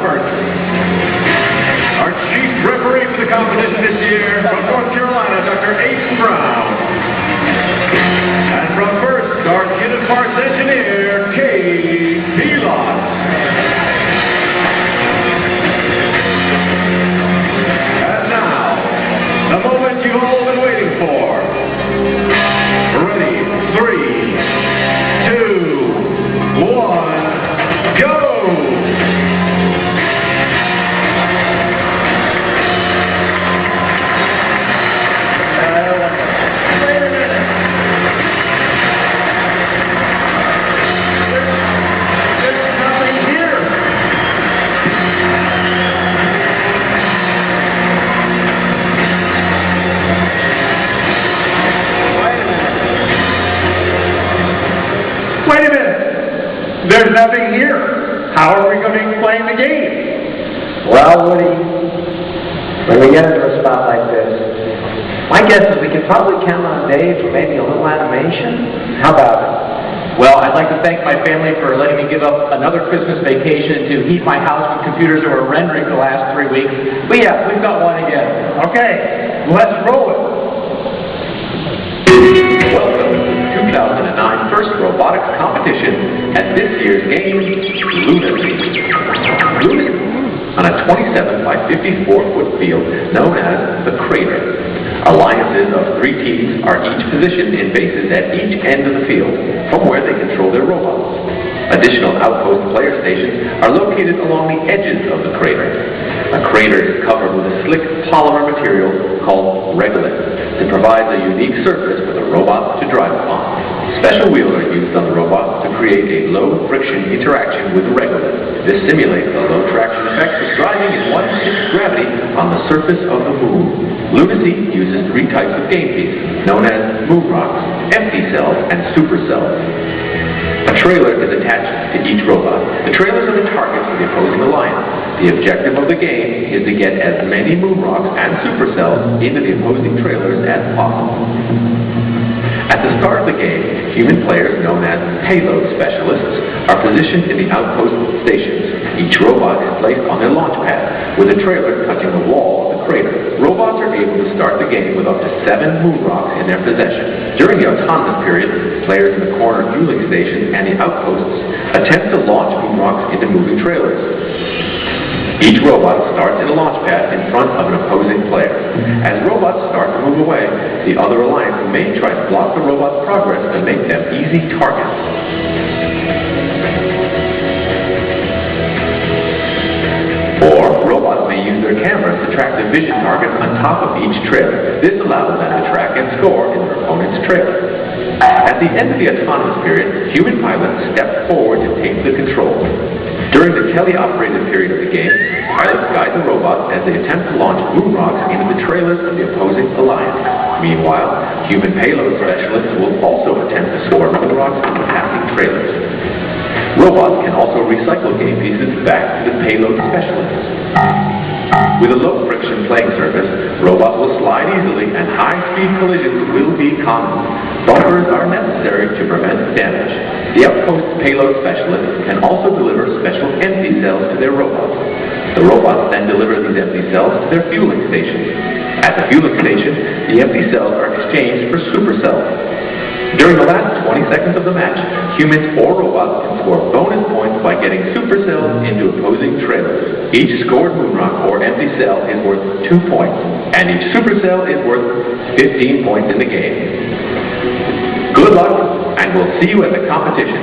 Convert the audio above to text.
Robert. Our chief referee for the competition this year, from North Carolina, Dr. H. Brown. And from FIRST, our unit parts engineer, K. Pilot. And now, the moment you've all been waiting for. Ready, 3, 2, 1, go! Wait a minute! There's nothing here. How are we going to explain the game? Well, Woody, when we get into a spot like this, my guess is we could probably count on Dave for maybe a little animation. How about it? Well, I'd like to thank my family for letting me give up another Christmas vacation to heat my house with computers that were rendering the last 3 weeks. But yeah, we've got one again. Okay, let's roll it. Welcome to the 2009 FIRST Robotics Competition at this year's game, Lunacy. Lunacy, on a 27 by 54-foot field known as the Crater. Alliances of 3 teams are each positioned in bases at each end of the field, from where they control their robots. Additional outpost player stations are located along the edges of the crater. A crater is covered with a slick polymer material called regolith that provides a unique surface for the robot to drive upon. Special wheels are used on the robot to create a low-friction interaction with the regolith. This simulates the low-traction effects of driving in 1/6 gravity on the surface of the moon. Lunacy uses 3 types of game pieces, known as moon rocks, empty cells, and supercells. A trailer is attached to each robot. The trailers are the targets for the opposing alliance. The objective of the game is to get as many moon rocks and supercells into the opposing trailers as possible. At the start of the game, human players known as payload specialists are positioned in the outpost stations. Each robot is placed on their launch pad, with the trailer touching the wall of the crater. Robots are able to start the game with up to 7 moon rocks in their possession. During the autonomous period, players in the corner fueling stations and the outposts attempt to launch moon rocks into moving trailers. Each robot starts in a launch pad in front of an opposing player. As robots start to move away, the other alliance may try to block the robot's progress to make them easy targets. Or, robots may use their cameras to track the vision targets on top of each trailer. This allows them to track and score in their opponent's trailer. At the end of the autonomous period, human pilots step forward to take the controls. During the teleoperated period of the game, pilots guide the robots as they attempt to launch moon rocks into the trailers of the opposing alliance. Meanwhile, human payload specialists will also attempt to score moon rocks into passing trailers. Robots can also recycle game pieces back to the payload specialists. With a low-friction playing surface, robots will slide easily and high-speed collisions will be common. Bumpers are necessary to prevent damage. The outpost payload specialists can also deliver special empty cells to their robots. The robots then deliver these empty cells to their fueling stations. At the fueling station, the empty cells are exchanged for supercells. During the last 20 seconds of the match, humans or robots can score bonus points by getting supercells into opposing trailers. Each scored moon rock or empty cell is worth 2 points, and each supercell is worth 15 points in the game. Good luck, and we'll see you at the competition.